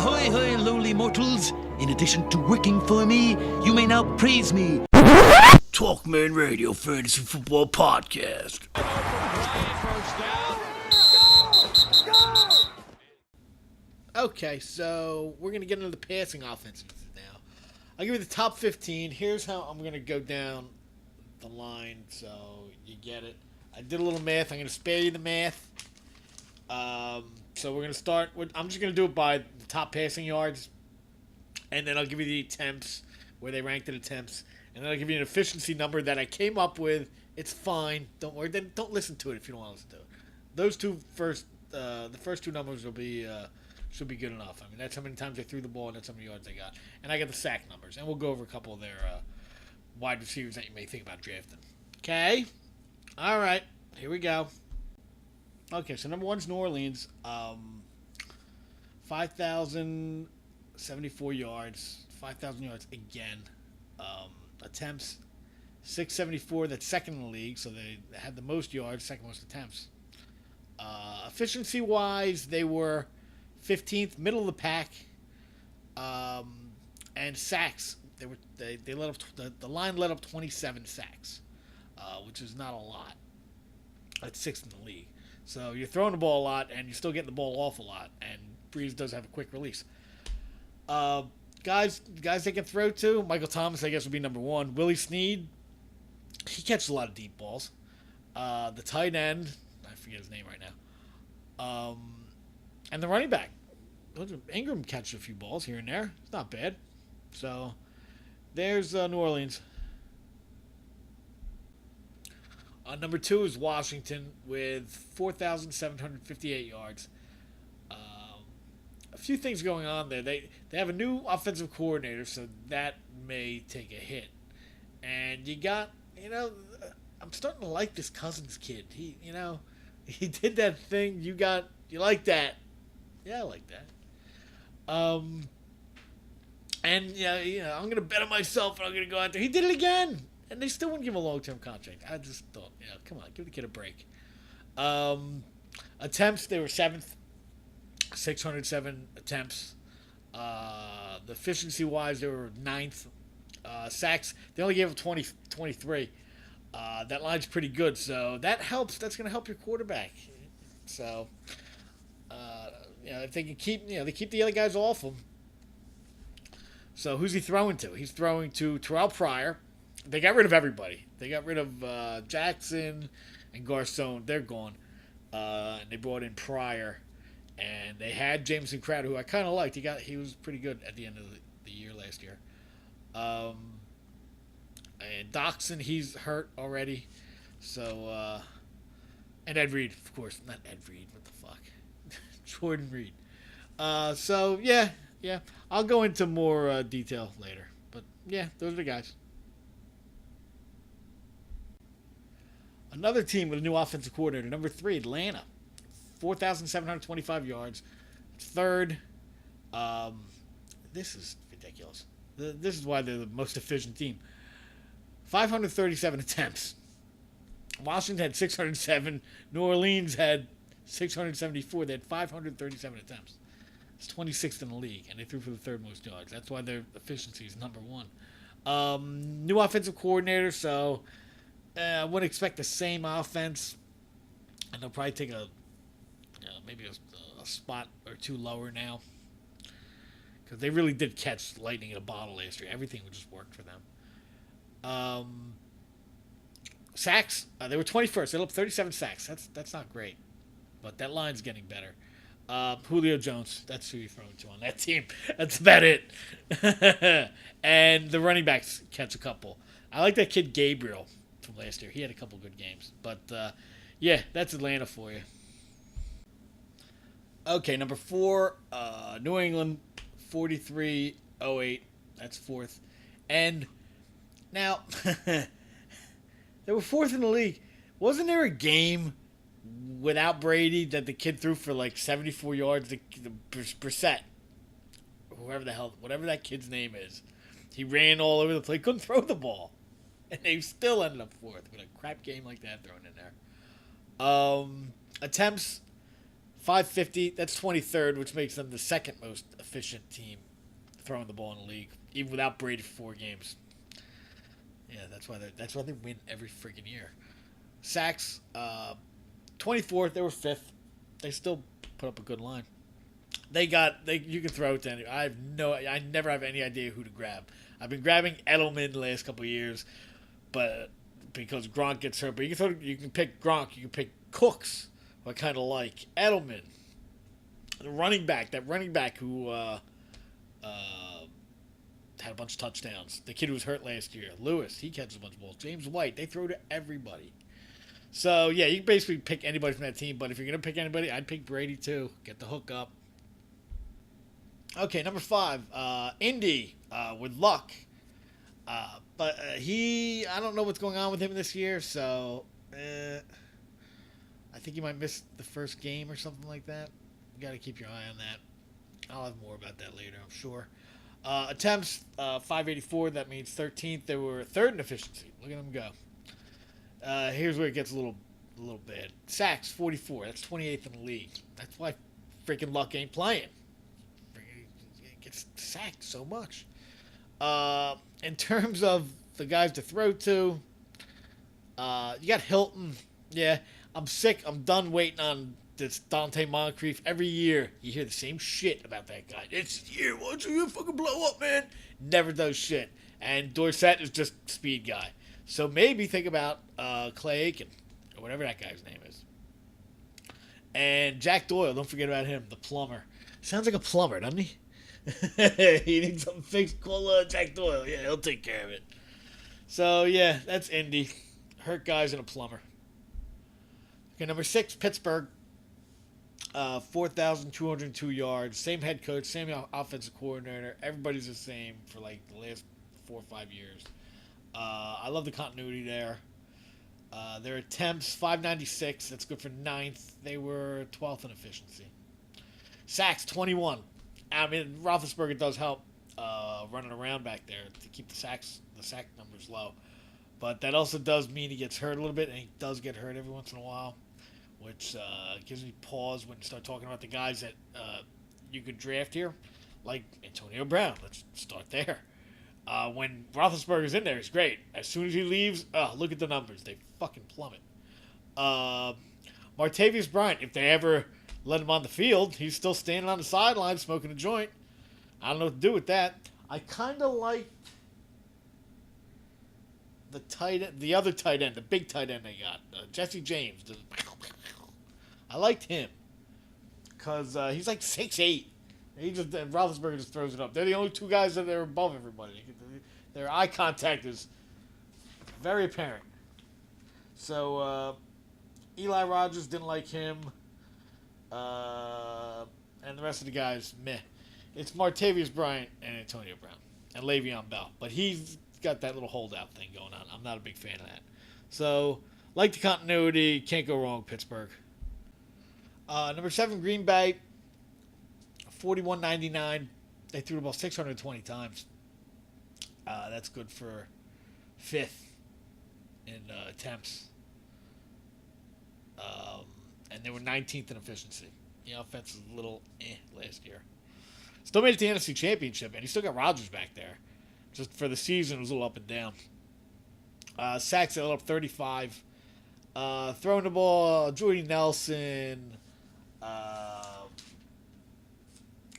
Ahoy, hoy, lowly mortals. In addition to working for me, you may now praise me. TalkmanRadio Fantasy Football Podcast. Okay, so we're going to get into the passing offenses now. I'll give you the top 15. Here's how I'm going to go down the line so you get it. I did a little math. I'm going to spare you the math. So we're going to start with, I'm just going to do it by the top passing yards, and then I'll give you the attempts, where they ranked in attempts, and then I'll give you an efficiency number that I came up with. It's fine. Don't worry. Then don't listen to it if you don't want to listen to it. Those two first, the first two numbers will be, should be good enough. I mean, that's how many times they threw the ball, and that's how many yards they got. And I got the sack numbers, and we'll go over a couple of their wide receivers that you may think about drafting. Okay? All right. Here we go. Okay, so number one's New Orleans. 5,074 yards. 5,000 yards again. Attempts, 674. That's second in the league, so they had the most yards, second most attempts. Efficiency-wise, they were 15th, middle of the pack. And sacks, they let up the line let up 27 sacks, which is not a lot. That's sixth in the league. So you're throwing the ball a lot, and you're still getting the ball off a lot. And Breeze does have a quick release. Guys they can throw to, Michael Thomas, I guess, would be number one. Willie Snead, he catches a lot of deep balls. The tight end, I forget his name right now. And the running back, Ingram catches a few balls here and there. It's not bad. So there's New Orleans. Number two is Washington with 4,758 yards. A few things going on there. They have a new offensive coordinator, so that may take a hit. And you got, I'm starting to like this Cousins kid. He did that thing. You like that? Yeah, I like that. And I'm gonna bet on myself, and I'm gonna go out there. He did it again. And they still wouldn't give him a long-term contract. I just thought, come on, give the kid a break. Attempts, they were 7th, 607 attempts. The efficiency-wise, they were 9th. Sacks, they only gave him 23. That line's pretty good, so that helps. That's going to help your quarterback. So, if they can keep, they keep the other guys off him. So who's he throwing to? He's throwing to Terrell Pryor. They got rid of everybody. They got rid of Jackson and Garcon. They're gone. And they brought in Pryor. And they had Jameson Crowder, who I kind of liked. He was pretty good at the end of the year last year. And Doxson, he's hurt already. So, and Ed Reed, of course. Not Ed Reed. What the fuck? Jordan Reed. So, yeah. I'll go into more detail later. But, yeah, those are the guys. Another team with a new offensive coordinator, number 3, Atlanta. 4,725 yards. Third. This is ridiculous. This is why they're the most efficient team. 537 attempts. Washington had 607. New Orleans had 674. They had 537 attempts. It's 26th in the league, and they threw for the third most yards. That's why their efficiency is number 1. New offensive coordinator, so I wouldn't expect the same offense, and they'll probably take maybe a spot or two lower now, because they really did catch lightning in a bottle last year. Everything just worked for them. Sacks, they were 21st. They let up 37 sacks. That's not great, but that line's getting better. Julio Jones, that's who you're throwing to on that team. That's about it. And the running backs catch a couple. I like that kid Gabriel from last year. He had a couple good games. But, that's Atlanta for you. Okay, number 4, New England, 43-08. That's 4th. And now, they were 4th in the league. Wasn't there a game without Brady that the kid threw for like 74 yards? The Brissett, whatever that kid's name is, he ran all over the place, couldn't throw the ball, and they still ended up 4th with a crap game like that thrown in there. Attempts, 550. That's 23rd, which makes them the second most efficient team throwing the ball in the league, even without Brady for 4 games. Yeah, that's why they win every freaking year. Sacks, 24th. They were 5th. They still put up a good line. You can throw it to any. I never have any idea who to grab. I've been grabbing Edelman the last couple of years, but because Gronk gets hurt. But you can pick Gronk. You can pick Cooks, who I kind of like. Edelman, the running back who had a bunch of touchdowns. The kid who was hurt last year. Lewis, he catches a bunch of balls. James White, they throw to everybody. So, yeah, you can basically pick anybody from that team. But if you're going to pick anybody, I'd pick Brady, too. Get the hook up. Okay, number 5. Indy, with Luck. But I don't know what's going on with him this year. So, I think he might miss the first game or something like that. You got to keep your eye on that. I'll have more about that later, I'm sure. Attempts, 584. That means 13th. They were 3rd in efficiency. Look at them go. Here's where it gets a little bad. Sacks, 44. That's 28th in the league. That's why freaking Luck ain't playing. He gets sacked so much. In terms of the guys to throw to, you got Hilton. Yeah, I'm sick. I'm done waiting on this Dante Moncrief. Every year, you hear the same shit about that guy. It's year one, so you fucking blow up, man. Never does shit. And Dorsett is just speed guy. So maybe think about Clay Aiken, or whatever that guy's name is. And Jack Doyle, don't forget about him, the plumber. Sounds like a plumber, doesn't he? He needs something fixed, call Jack Doyle. Yeah, he'll take care of it. So, yeah, that's Indy. Hurt guys and a plumber. Okay, number 6, Pittsburgh. 4,202 yards. Same head coach, same offensive coordinator. Everybody's the same for like the last 4 or 5 years. I love the continuity there. Their attempts, 596. That's good for 9th. They were 12th in efficiency. Sacks, 21. I mean, Roethlisberger does help running around back there to keep the sack numbers low. But that also does mean he gets hurt a little bit, and he does get hurt every once in a while, which gives me pause when you start talking about the guys that you could draft here, like Antonio Brown. Let's start there. When Roethlisberger's in there, he's great. As soon as he leaves, look at the numbers. They fucking plummet. Martavius Bryant, if they ever let him on the field, he's still standing on the sideline smoking a joint. I don't know what to do with that. I kind of like the other tight end, the big tight end they got, Jesse James. I liked him because he's like 6'8". Roethlisberger just throws it up. They're the only 2 guys that are above everybody. Their eye contact is very apparent. So Eli Rogers didn't like him, and the rest of the guys, meh. It's Martavius Bryant and Antonio Brown and Le'Veon Bell, but he's got that little holdout thing going on. I'm not a big fan of that. So, like the continuity, can't go wrong with Pittsburgh. Number 7, Green Bay, 41.99. They threw the ball 620 times. That's good for 5th in attempts. And they were 19th in efficiency. The offense was a little last year. Still made it to the NFC Championship, and he still got Rodgers back there. Just for the season, it was a little up and down. Sacks up 35. Throwing the ball, Jordy Nelson,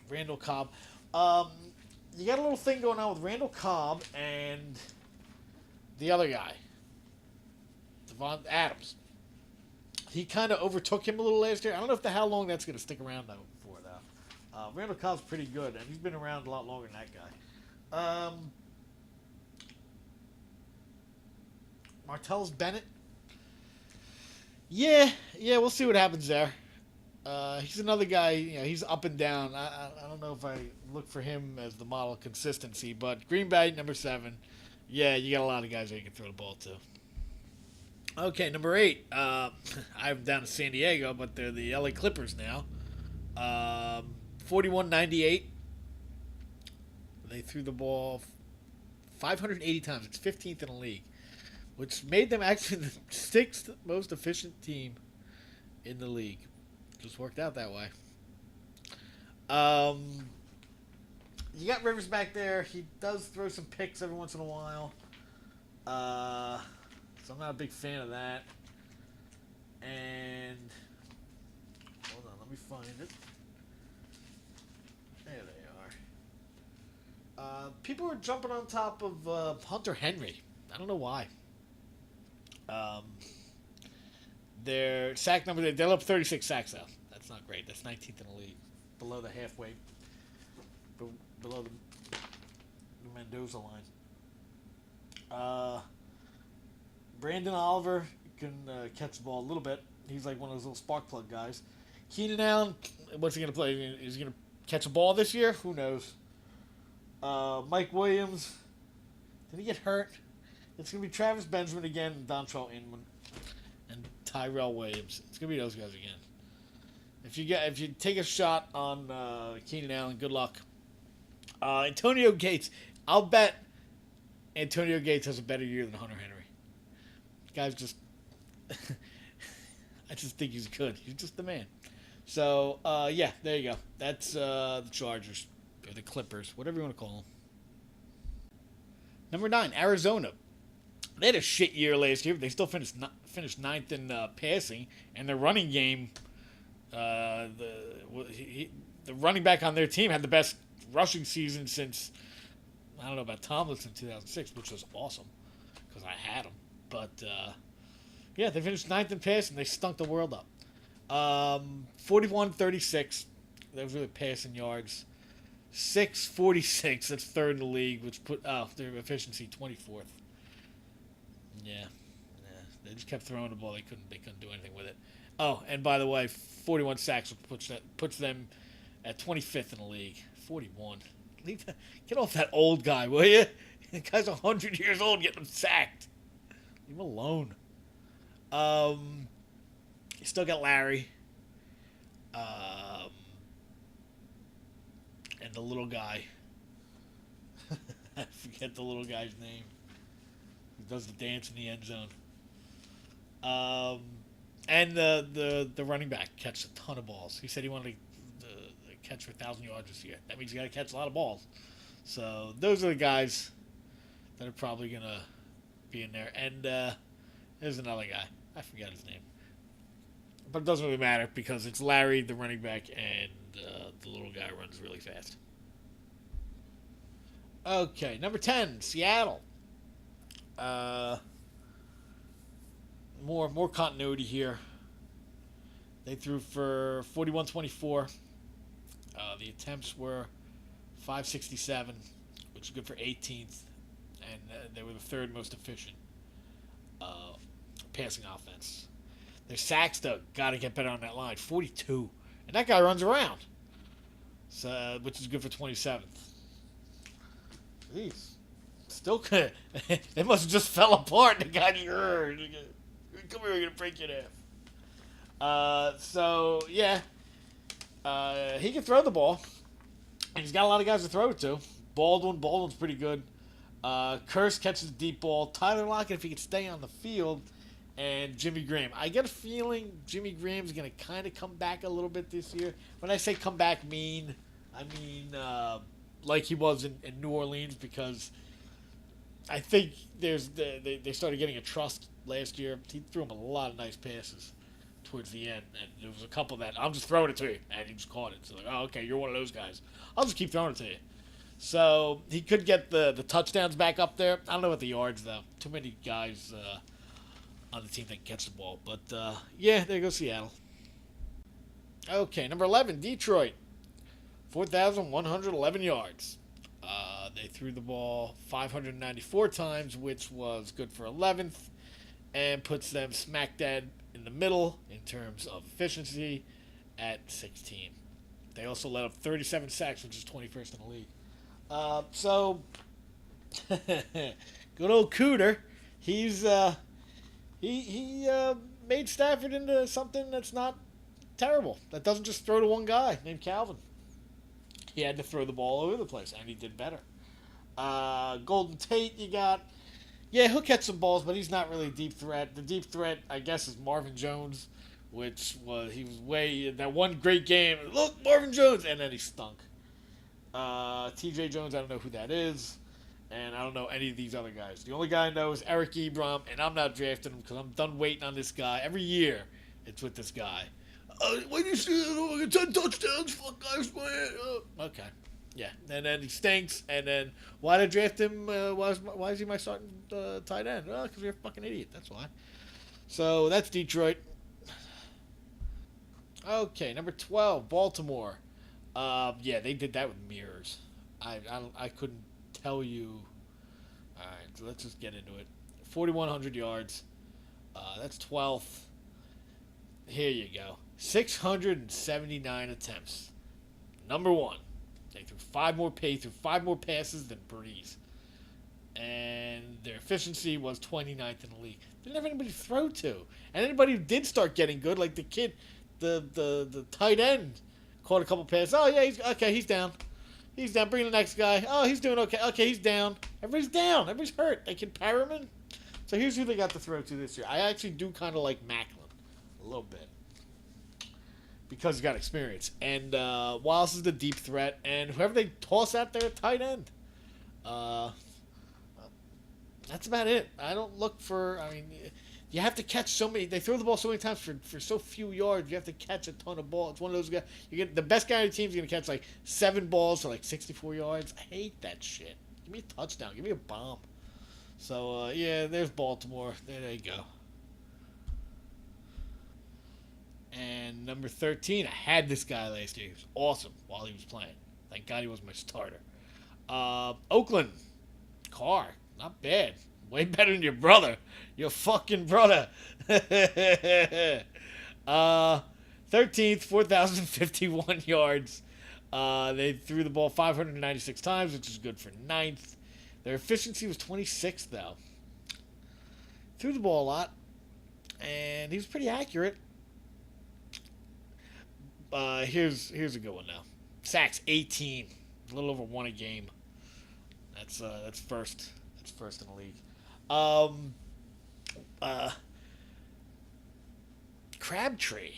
Randall Cobb. You got a little thing going on with Randall Cobb and the other guy, Devon Adams. He kind of overtook him a little last year. I don't know how long that's going to stick around though. Randall Cobb's pretty good, and he's been around a lot longer than that guy. Martellus Bennett. Yeah, we'll see what happens there. He's another guy, he's up and down. I don't know if I look for him as the model of consistency, but Green Bay, number 7. Yeah, you got a lot of guys that you can throw the ball to. Okay, number 8. I have them down to San Diego, but they're the LA Clippers now. 41.98. They threw the ball 580 times. It's 15th in the league, which made them actually the 6th most efficient team in the league. Just worked out that way. You got Rivers back there. He does throw some picks every once in a while. So I'm not a big fan of that. And hold on, let me find it. There they are. People are jumping on top of Hunter Henry. I don't know why. Their sack number, they're up 36 sacks though. That's not great. That's 19th in the league. Below the halfway. Below the Mendoza line. Brandon Oliver can catch the ball a little bit. He's like one of those little spark plug guys. Keenan Allen, what's he going to play? Is he going to catch a ball this year? Who knows? Mike Williams, did he get hurt? It's going to be Travis Benjamin again, and Dontrell Inman, and Tyrell Williams. It's going to be those guys again. If you take a shot on Keenan Allen, good luck. Antonio Gates, I'll bet Antonio Gates has a better year than Hunter Henry. Guy's just, I just think he's good. He's just the man. So, yeah, there you go. That's the Chargers, or the Clippers, whatever you want to call them. Number 9, Arizona. They had a shit year last year, but they still finished ninth in passing, and their running game, the running back on their team had the best rushing season since, I don't know about Tomlinson in 2006, which was awesome, because I had him. But, yeah, they finished 9th in passing. They stunk the world up. 41-36. That was really passing yards. 646. That's 3rd in the league, which put their efficiency 24th. Yeah. They just kept throwing the ball. They couldn't do anything with it. Oh, and by the way, 41 sacks puts them at 25th in the league. 41. Get off that old guy, will you? The guy's 100 years old getting him sacked. Leave him alone. You still got Larry. And the little guy. I forget the little guy's name. He does the dance in the end zone. And the running back catches a ton of balls. He said he wanted to catch for 1,000 yards this year. That means you got to catch a lot of balls. So those are the guys that are probably going to be in there. And there's another guy. I forgot his name. But it doesn't really matter because it's Larry, the running back, and the little guy runs really fast. Okay, number 10, Seattle. More continuity here. They threw for 41-24. The attempts were 567, which is good for 18th, and they were the 3rd most efficient passing offense. Their sacks, though, got to get better on that line. 42. And that guy runs around, so which is good for 27th. Jeez. Still good. They must have just fell apart. The guy just, come here, we're going to break you in half. So, yeah. He can throw the ball. And he's got a lot of guys to throw it to. Baldwin's pretty good. Curse catches the deep ball. Tyler Lockett, if he could stay on the field. And Jimmy Graham. I get a feeling Jimmy Graham's going to kind of come back a little bit this year. When I say come back, I mean like he was in New Orleans, because I think they started getting a trust last year. He threw him a lot of nice passes towards the end, and there was a couple that I'm just throwing it to you, and he just caught it. So like, oh, okay, you're one of those guys. I'll just keep throwing it to you. So he could get the touchdowns back up there. I don't know about the yards though. Too many guys on the team that can catch the ball. But yeah, there goes Seattle. Okay, number 11, Detroit. 4,111 yards. They threw the ball 594 times, which was good for 11th, and puts them smack dab in the middle in terms of efficiency at 16. They also let up 37 sacks, which is 21st in the league. So, good old Cooter. He's he made Stafford into something that's not terrible. That doesn't just throw to one guy named Calvin. He had to throw the ball all over the place, and he did better. Golden Tate, you got. Yeah, he'll catch some balls, but he's not really a deep threat. The deep threat, I guess, is Marvin Jones, which he was way that one great game. Look, Marvin Jones, and then he stunk. T.J. Jones, I don't know who that is, and I don't know any of these other guys. The only guy I know is Eric Ebron, and I'm not drafting him because I'm done waiting on this guy. Every year, it's with this guy. When you see 10 touchdowns, fuck guys, man. Okay. Yeah, and then he stinks, and then why did I draft him? Why is he my starting tight end? Well, because you're a fucking idiot, that's why. So, that's Detroit. Okay, number 12, Baltimore. Yeah, they did that with mirrors. I couldn't tell you. All right, so let's just get into it. 4,100 yards. That's 12th. Here you go. 679 attempts. Number 1. They threw five more passes than Breeze. And their efficiency was 29th in the league. They didn't have anybody to throw to. And anybody who did start getting good, like the kid, the tight end, caught a couple passes. Oh, yeah, he's down. He's down. Bring the next guy. Oh, he's doing okay. Okay, he's down. Everybody's down. Everybody's hurt. They can Perriman. So here's who they got to throw to this year. I actually do kind of like Macklin a little bit, because he's got experience. And Wallace is the deep threat. And whoever they toss out there at tight end. That's about it. I don't look for... I mean, you have to catch so many... They throw the ball so many times for so few yards. You have to catch a ton of balls. It's one of those guys... The best guy on the team is going to catch like 7 balls for like 64 yards. I hate that shit. Give me a touchdown. Give me a bomb. So, yeah, there's Baltimore. There you go. And number 13, I had this guy last year. He was awesome while he was playing. Thank God he was my starter. Oakland. Carr. Not bad. Way better than your brother. Your fucking brother. 13th, 4,051 yards. They threw the ball 596 times, which is good for 9th. Their efficiency was 26th, though. Threw the ball a lot, and he was pretty accurate. Here's a good one now. Sacks 18, a little over 1 a game. That's first. That's first in the league. Crabtree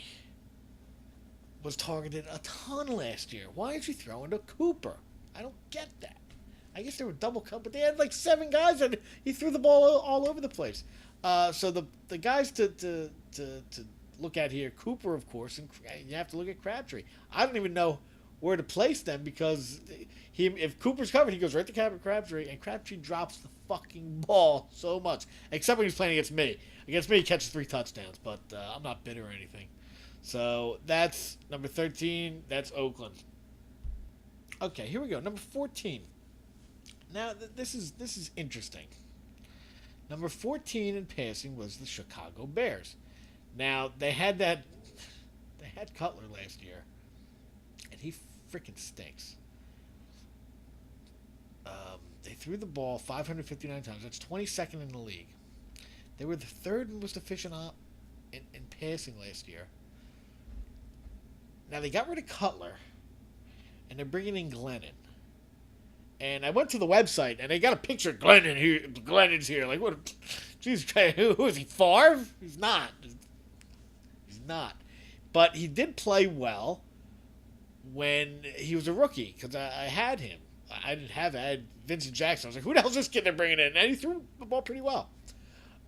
was targeted a ton last year. Why is he throwing to Cooper? I don't get that. I guess they were double cut, but they had like 7 guys, and he threw the ball all over the place. So the guys to look at here, Cooper, of course, and you have to look at Crabtree. I don't even know where to place them, because if Cooper's covered, he goes right to Crabtree, and Crabtree drops the fucking ball so much. Except when he's playing against me. Against me, he catches 3 touchdowns, but I'm not bitter or anything. So that's number 13. That's Oakland. Okay, here we go. Number 14. Now this is interesting. Number 14 in passing was the Chicago Bears. Now they had Cutler last year, and he freaking stinks. They threw the ball 559 times. That's 22nd in the league. They were the 3rd most efficient in passing last year. Now they got rid of Cutler, and they're bringing in Glennon. And I went to the website, and they got a picture of Glennon here. Glennon's here. Like, what? Jeez, who is he? Favre? He's not. He's not. But he did play well when he was a rookie, because I had him. I had Vincent Jackson. I was like, who the hell is this kid they're bringing in? And he threw the ball pretty well.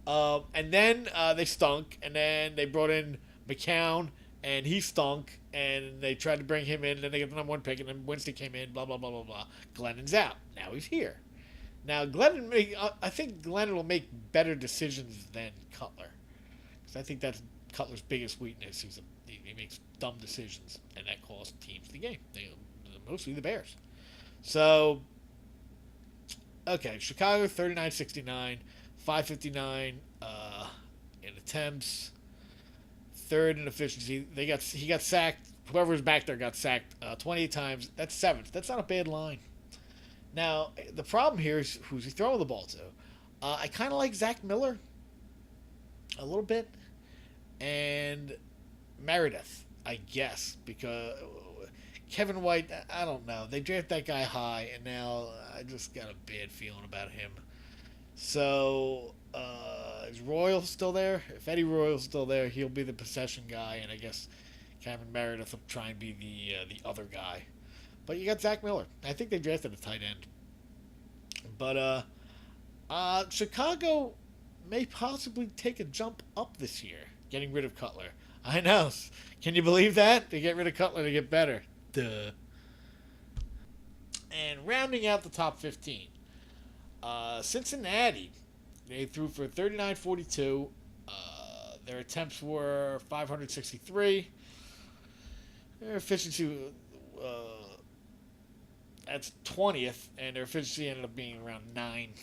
And then they stunk, and then they brought in McCown, and he stunk, and they tried to bring him in, and then they got the number 1 pick, and then Winston came in, blah, blah, blah, blah, blah. Glennon's out. Now he's here. Now, I think Glennon will make better decisions than Cutler, because I think that's Cutler's biggest weakness. He makes dumb decisions, and that costs teams the game. Mostly the Bears. So, okay, Chicago 39-69, 559 in attempts, 3rd in efficiency. He got sacked. Whoever was back there got sacked 28 times. That's 7th. That's not a bad line. Now, the problem here is who's he throwing the ball to. I kind of like Zach Miller a little bit, and Meredith, I guess, because Kevin White, I don't know. They drafted that guy high, and now I just got a bad feeling about him. So, Is Royal still there? If Eddie Royal's still there, he'll be the possession guy, and I guess Cameron Meredith will try and be the other guy. But you got Zach Miller. I think they drafted a tight end. But Chicago may possibly take a jump up this year, getting rid of Cutler. I know. Can you believe that? They get rid of Cutler to get better. Duh. And rounding out the top 15, Cincinnati. They threw for 39-42. Their attempts were 563. Their efficiency, that's 20th, and their efficiency ended up being around 9.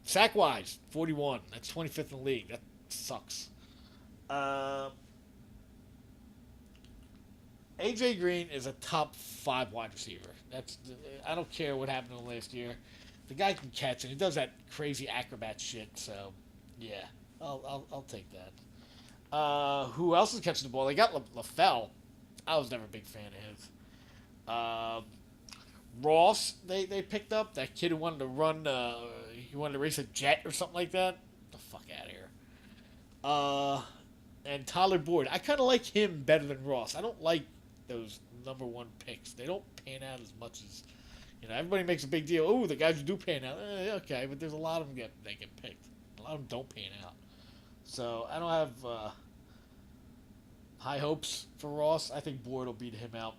Sack-wise, 41. That's 25th in the league. That sucks. AJ Green is a top 5 wide receiver. I don't care what happened in the last year. The guy can catch, and he does that crazy acrobat shit. So, yeah, I'll take that. Who else is catching the ball? They got LaFell. I was never a big fan of his. Ross, they picked up that kid who wanted to run. He wanted to race a jet or something like that. Get the fuck out of here. And Tyler Boyd, I kind of like him better than Ross. I don't like those number 1 picks. They don't pan out as much as, everybody makes a big deal. Oh, the guys who do pan out. Okay, but there's a lot of them that get picked. A lot of them don't pan out. So I don't have high hopes for Ross. I think Boyd will beat him out.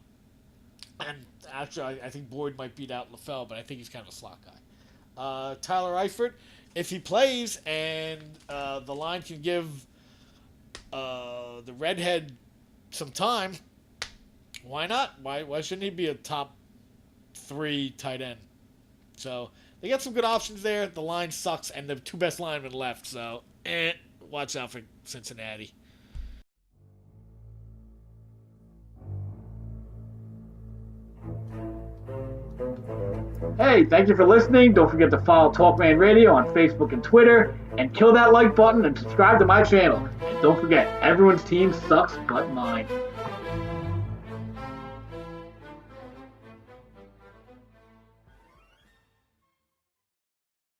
And actually, I think Boyd might beat out LaFell, but I think he's kind of a slot guy. Tyler Eifert, if he plays and the line can give the redhead some time, why not? Why shouldn't he be a top 3 tight end? So they got some good options there. The line sucks, and the 2 best linemen left. So watch out for Cincinnati. Hey, thank you for listening. Don't forget to follow Talkman Radio on Facebook and Twitter, and kill that like button and subscribe to my channel. And don't forget, everyone's team sucks but mine.